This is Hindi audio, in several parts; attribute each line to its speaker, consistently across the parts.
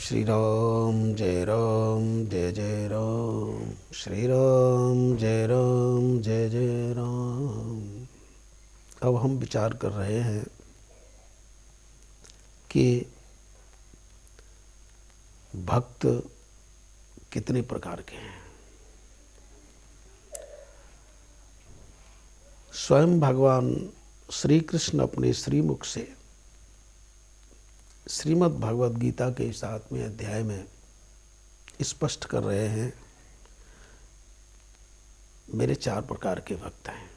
Speaker 1: श्री राम जय जय राम, श्री राम जय जय राम। अब हम विचार कर रहे हैं कि भक्त कितने प्रकार के हैं। स्वयं भगवान श्री कृष्ण अपने श्रीमुख से श्रीमद् भगवद गीता के 7वें अध्याय में स्पष्ट कर रहे हैं, मेरे 4 प्रकार के भक्त हैं।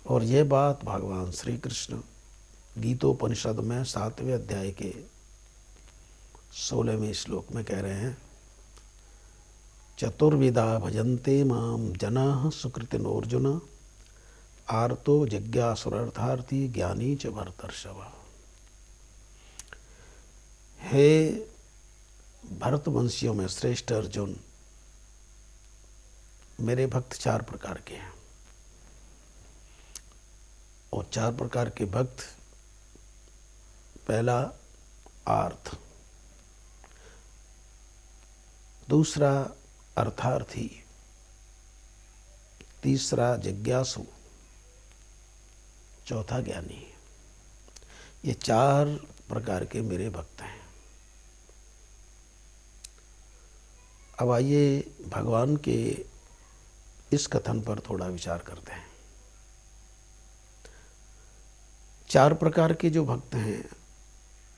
Speaker 1: और यह बात भगवान श्री कृष्ण गीतोपनिषद में 7वें अध्याय के 16वें श्लोक में कह रहे हैं, चतुर्विधा भजन्ते माम जनाः सुकृतिनोऽर्जुन आर्तो जिज्ञासुरर्थार्थी ज्ञानी च भरतर्षभ। हे भरतवंशियों में श्रेष्ठ अर्जुन, मेरे भक्त 4 प्रकार के हैं। और 4 प्रकार के भक्त, पहला आर्थ, दूसरा अर्थार्थी, तीसरा जिज्ञासु, चौथा ज्ञानी। ये 4 प्रकार के मेरे भक्त हैं। अब आइए भगवान के इस कथन पर थोड़ा विचार करते हैं। 4 प्रकार के जो भक्त हैं,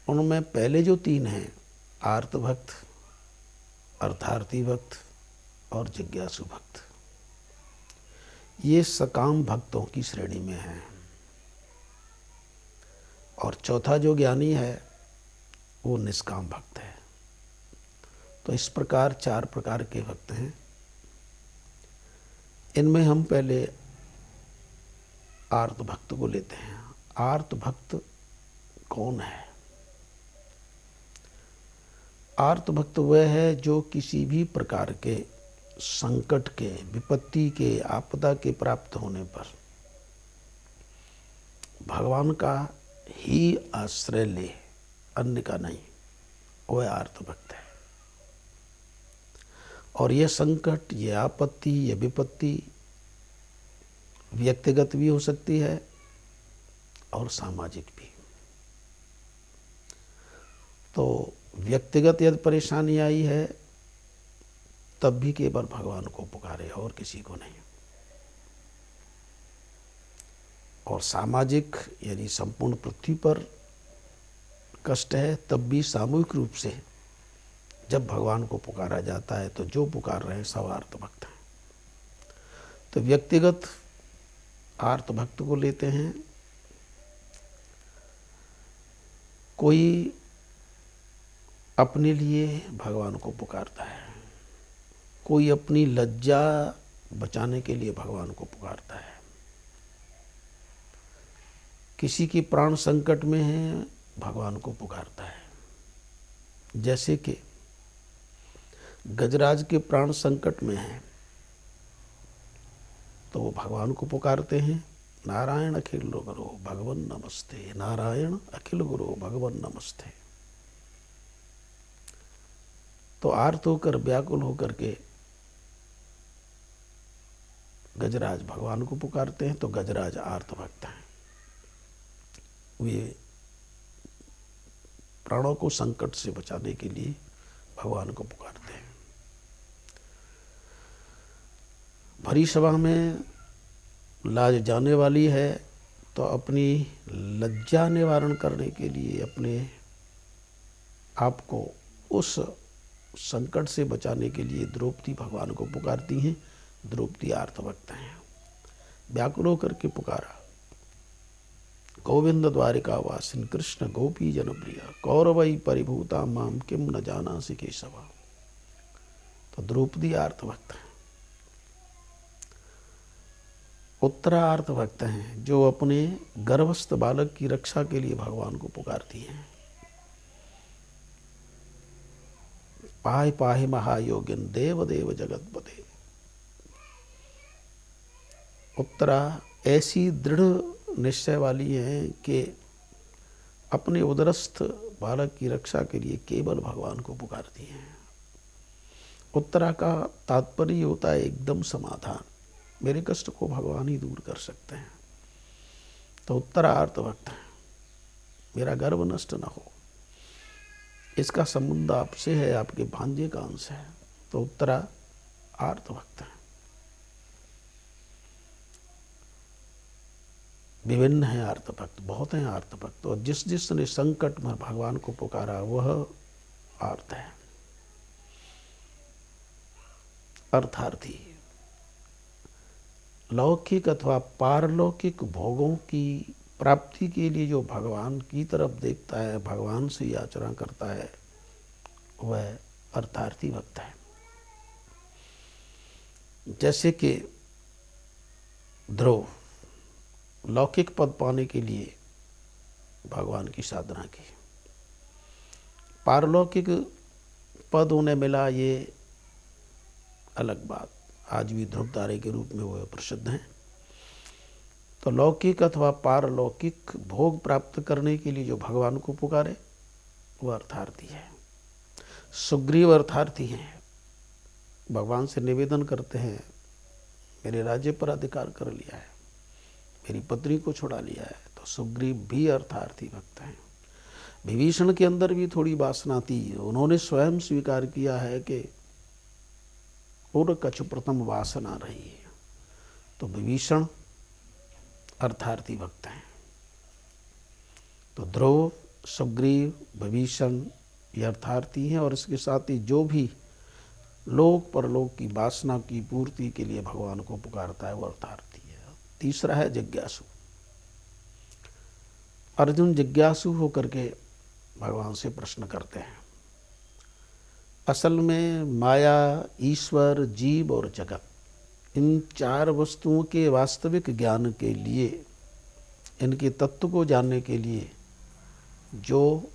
Speaker 1: उनमें पहले जो 3 हैं, आर्त भक्त, अर्थार्थी भक्त और जिज्ञासु भक्त, ये सकाम भक्तों की श्रेणी में हैं। और चौथा जो ज्ञानी है वो निष्काम भक्त है। तो इस प्रकार 4 प्रकार के भक्त हैं। इनमें हम पहले आर्त भक्त को लेते हैं। आर्त भक्त कौन है? आर्त भक्त वह है जो किसी भी प्रकार के संकट के, विपत्ति के, आपदा के प्राप्त होने पर भगवान का ही आश्रय ले, अन्य का नहीं, वह आर्त भक्त है। और यह संकट, यह आपत्ति, यह विपत्ति व्यक्तिगत भी हो सकती है और सामाजिक भी। तो व्यक्तिगत यदि परेशानी आई है तब भी केवल भगवान को पुकारे और किसी को नहीं। और सामाजिक यानी संपूर्ण पृथ्वी पर कष्ट है तब भी सामूहिक रूप से जब भगवान को पुकारा जाता है तो जो पुकार रहे हैं सब आर्त भक्त हैं। तो व्यक्तिगत आर्त भक्त को लेते हैं। कोई अपने लिए भगवान को पुकारता है, कोई अपनी लज्जा बचाने के लिए भगवान को पुकारता है, किसी की प्राण संकट में है भगवान को पुकारता है। जैसे कि गजराज के प्राण संकट में हैं तो वो भगवान को पुकारते हैं, नारायण अखिल गुरो भगवन नमस्ते, नारायण अखिल गुरो भगवन नमस्ते। तो आर्त होकर, व्याकुल होकर के गजराज भगवान को पुकारते हैं। तो गजराज आर्त भक्त हैं। वे प्राणों को संकट से बचाने के लिए भगवान को पुकारते हैं। भरी सभा में लाज जाने वाली है तो अपनी लज्जा निवारण करने के लिए, अपने आप को उस संकट से बचाने के लिए द्रौपदी भगवान को पुकारती हैं। द्रौपदी आर्त भक्त हैं। व्याकुल होकर के पुकारा, गोविंद द्वारिका वासिन कृष्ण गोपी जनप्रिय कौरवई परिभूता माम किम न जानासि केशवा। तो द्रौपदी आर्त भक्त हैं। उत्तरा आर्त भक्त हैं, जो अपने गर्भस्थ बालक की रक्षा के लिए भगवान को पुकारती हैं। पाहि पाहि महायोगिन देव देव जगतपते। उत्तरा ऐसी दृढ़ निश्चय वाली हैं कि अपने उदरस्थ बालक की रक्षा के लिए केवल भगवान को पुकारती हैं। उत्तरा का तात्पर्य होता है एकदम समाधान, मेरे कष्ट को भगवान ही दूर कर सकते हैं। तो उत्तरा आर्तभक्त है, मेरा गर्व नष्ट न हो, इसका संबंध आपसे है, आपके भांजे का अंश है। तो उत्तरा आर्तभक्त है। विभिन्न है आर्तभक्त, बहुत हैं आर्तभक्त, और जिस जिसने संकट में भगवान को पुकारा वह आर्त है, अर्थार्थी। लौकिक अथवा पारलौकिक भोगों की प्राप्ति के लिए जो भगवान की तरफ देखता है, भगवान से याचना करता है, वह अर्थार्थी भक्त है। जैसे कि ध्रुव लौकिक पद पाने के लिए भगवान की साधना की, पारलौकिक पद उन्हें मिला, ये अलग बात। आज भी ध्रुवतारे के रूप में वो प्रसिद्ध हैं। तो लौकिक अथवा पारलौकिक भोग प्राप्त करने के लिए जो भगवान को पुकारे वह अर्थार्थी है। सुग्रीव अर्थार्थी हैं, भगवान से निवेदन करते हैं, मेरे राज्य पर अधिकार कर लिया है, मेरी पत्नी को छुड़ा लिया है। तो सुग्रीव भी अर्थार्थी भक्त हैं। विभीषण के अंदर भी थोड़ी वासना थी, उन्होंने स्वयं स्वीकार किया है कि और कछु प्रथम वासना रही है। तो विभीषण अर्थार्थी भक्त हैं। तो ध्रुव, सुग्रीव, विभीषण ये अर्थार्थी हैं, और इसके साथ ही जो भी लोक परलोक की वासना की पूर्ति के लिए भगवान को पुकारता है वो अर्थार्थी है। तीसरा है जिज्ञासु। अर्जुन जिज्ञासु होकर के भगवान से प्रश्न करते हैं। असल में माया, ईश्वर, जीव और जगत, इन चार वस्तुओं के वास्तविक ज्ञान के लिए, इनके तत्व को जानने के लिए जो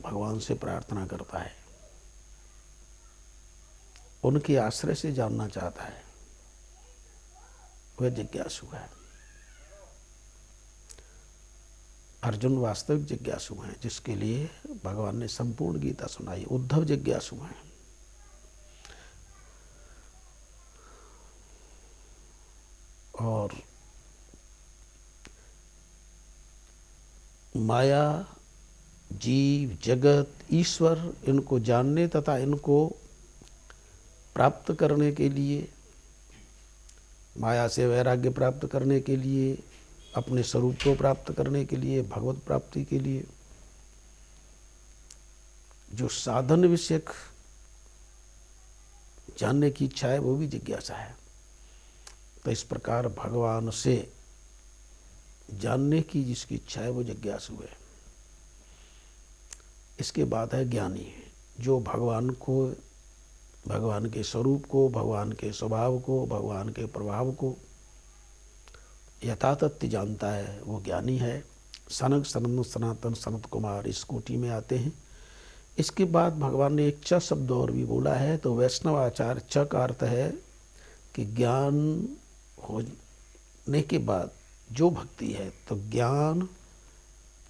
Speaker 1: भगवान से प्रार्थना करता है, उनके आश्रय से जानना चाहता है, वह जिज्ञासु है। अर्जुन वास्तविक जिज्ञासु हैं, जिसके लिए भगवान ने संपूर्ण गीता सुनाई। उद्धव जिज्ञासु हैं। और माया, जीव, जगत, ईश्वर, इनको जानने तथा इनको प्राप्त करने के लिए, माया से वैराग्य प्राप्त करने के लिए, अपने स्वरूप को प्राप्त करने के लिए, भगवत प्राप्ति के लिए जो साधन विषयक जानने की इच्छा है वो भी जिज्ञासा है। तो इस प्रकार भगवान से जानने की जिसकी इच्छा है वो जिज्ञासु है। इसके बाद है ज्ञानी, जो भगवान को, भगवान के स्वरूप को, भगवान के स्वभाव को, भगवान के प्रभाव को यथातथ्य जानता है, वो ज्ञानी है। सनक, सनंद, सनातन, सनत कुमार इस कोटि में आते हैं। इसके बाद भगवान ने एक च शब्द और भी बोला है। तो वैष्णव आचार च का अर्थ है कि ज्ञान होने के बाद जो भक्ति है, तो ज्ञान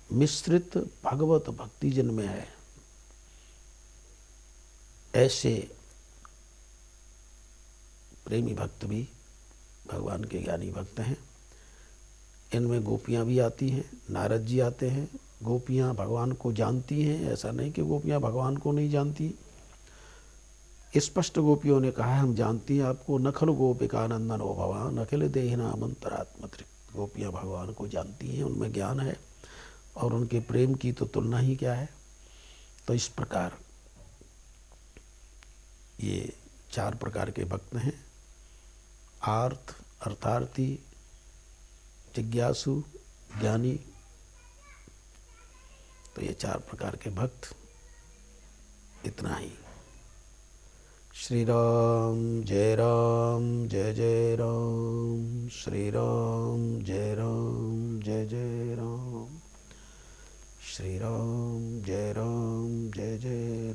Speaker 1: मिश्रित भगवत भक्ति जिनमें है, ऐसे प्रेमी भक्त भी भगवान के ज्ञानी भक्त हैं। इनमें गोपियाँ भी आती हैं, नारद जी आते हैं। गोपियाँ भगवान को जानती हैं, ऐसा नहीं कि गोपियाँ भगवान को नहीं जानती। स्पष्ट गोपियों ने कहा है हम जानती हैं आपको। नखल गोपिकानंदन ओ भगवान अखिल देहिना मंत्रात्मतृप्त। गोपियाँ भगवान को जानती हैं, उनमें ज्ञान है, और उनके प्रेम की तो तुलना ही क्या है। तो इस प्रकार ये चार प्रकार के भक्त हैं। आर्थ, अर्थार्थी, जिज्ञासु, ज्ञानी। तो ये चार प्रकार के भक्त। इतना ही। श्री राम जय जय राम, श्री राम जय जय राम, श्री राम जय जय